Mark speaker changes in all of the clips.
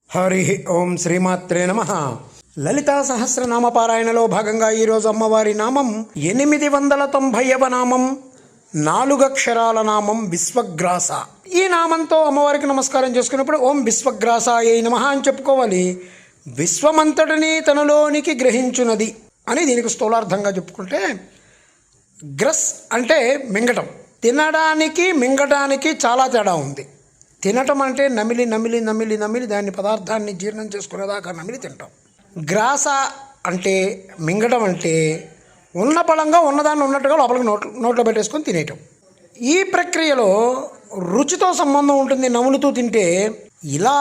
Speaker 1: హరి ఓం శ్రీమాత్రే నమః. లలితా సహస్రనామ పారాయణలో భాగంగా ఈరోజు అమ్మవారి నామం 890వ నామం, 4 అక్షరాల నామం విశ్వగ్రాస. ఈ నామంతో అమ్మవారికి నమస్కారం చేసుకున్నప్పుడు ఓం విశ్వగ్రాసాయ నమః అని చెప్పుకోవాలి. విశ్వమంతటిని తనలోనికి గ్రహించున్నది అని దీనికి స్థూలార్థంగా చెప్పుకుంటే, గ్రస్ అంటే మింగటం. తినడానికి మింగటానికి చాలా తేడా ఉంది. తినటం అంటే నమిలి నమిలి నమిలి నమిలి దాన్ని పదార్థాన్ని జీర్ణం చేసుకునేదాకా నమిలి తింటాం. గ్రాస అంటే మింగటం అంటే ఉన్న పళంగా ఉన్నదాన్ని ఉన్నట్టుగా లోపలికి నోట్లో పెట్టేసుకొని తినేయటం. ఈ ప్రక్రియలో రుచితో సంబంధం ఉంటుంది. నములుతూ తింటే, ఇలా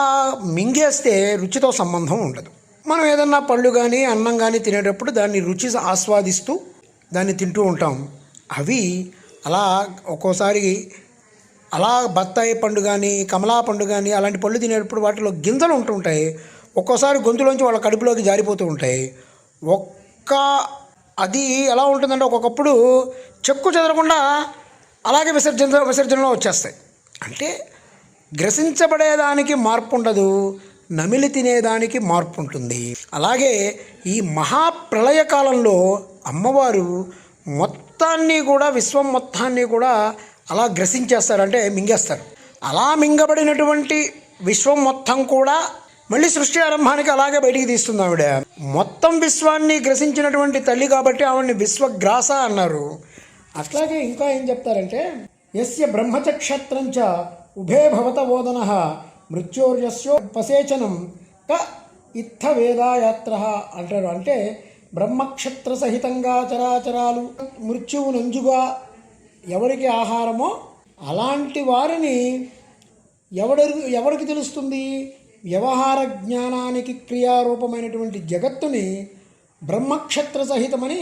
Speaker 1: మింగేస్తే రుచితో సంబంధం ఉండదు. మనం ఏదన్నా పళ్ళు కానీ అన్నం కానీ తినేటప్పుడు దాన్ని రుచి ఆస్వాదిస్తూ దాన్ని తింటూ ఉంటాం. అవి అలా ఒక్కోసారి అలా బత్తాయి పండు కానీ కమలా పండు కానీ అలాంటి పళ్ళు తినేటప్పుడు వాటిలో గింజలు ఉంటుంటాయి. ఒక్కోసారి గొంతులోంచి వాళ్ళ కడుపులోకి జారిపోతూ ఉంటాయి. అది ఎలా ఉంటుందంటే ఒక్కొక్కప్పుడు చెక్కు చెదరకుండా అలాగే విసర్జనలో వచ్చేస్తాయి. అంటే గ్రసించబడేదానికి మార్పు ఉండదు, నమిలి తినేదానికి మార్పు ఉంటుంది. అలాగే ఈ మహాప్రళయ కాలంలో అమ్మవారు మొత్తాన్ని కూడా, విశ్వం మొత్తాన్ని కూడా అలా గ్రసించేస్తారు, అంటే మింగేస్తారు. అలా మింగబడినటువంటి విశ్వం మొత్తం కూడా మళ్ళీ సృష్టి ఆరంభానికి అలాగే బయటికి తీస్తుంది ఆవిడ. మొత్తం విశ్వాన్ని గ్రసించినటువంటి తల్లి కాబట్టి ఆవిడని విశ్వగ్రాస అన్నారు. అట్లాగే ఇంకా ఏం చెప్తారంటే, యస్య బ్రహ్మచక్షత్రంచ ఉభే భవత ఓదన మృత్యోర్యస్యో పసేచనం క ఇత్థ వేదాయాత్ర అంటారు. అంటే బ్రహ్మక్షత్ర సహితంగా చరాచరాలు మృత్యువు నంజుగా ఎవరికి ఆహారమో అలాంటి వారిని ఎవరికి తెలుస్తుంది? వ్యవహార జ్ఞానానికి క్రియారూపమైనటువంటి జగత్తుని బ్రహ్మక్షత్ర సహితమని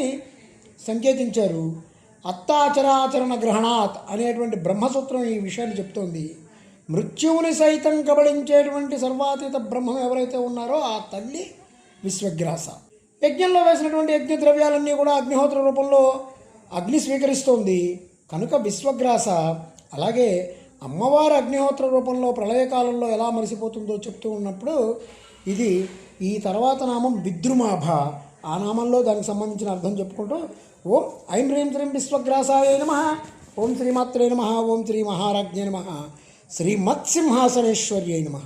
Speaker 1: సంకేతించారు. అత్తాచరాచరణ గ్రహణాత్ అనేటువంటి బ్రహ్మసూత్రం ఈ విషయాన్ని చెప్తోంది. మృత్యువుని సైతం కబళించేటువంటి సర్వాతీత బ్రహ్మం ఎవరైతే ఉన్నారో ఆ తల్లి విశ్వగ్రాస. యజ్ఞంలో వేసినటువంటి యజ్ఞ ద్రవ్యాలన్నీ కూడా అగ్నిహోత్ర రూపంలో అగ్ని స్వీకరిస్తోంది కనుక విశ్వగ్రాస. అలాగే అమ్మవారి అగ్నిహోత్ర రూపంలో ప్రళయకాలంలో ఎలా మరిసిపోతుందో చెప్తూ ఉన్నప్పుడు ఇది ఈ తర్వాత నామం విద్రుమాభ. ఆ నామంలో దానికి సంబంధించిన అర్థం చెప్పుకుంటూ ఓం ఐం హ్రీం శ్రీం విశ్వగ్రాసాయ నమః, ఓం శ్రీమాత్రే నమః, ఓం శ్రీ మహారాజ్ఞే నమః, శ్రీమత్సింహాసనేశ్వర్యై నమః.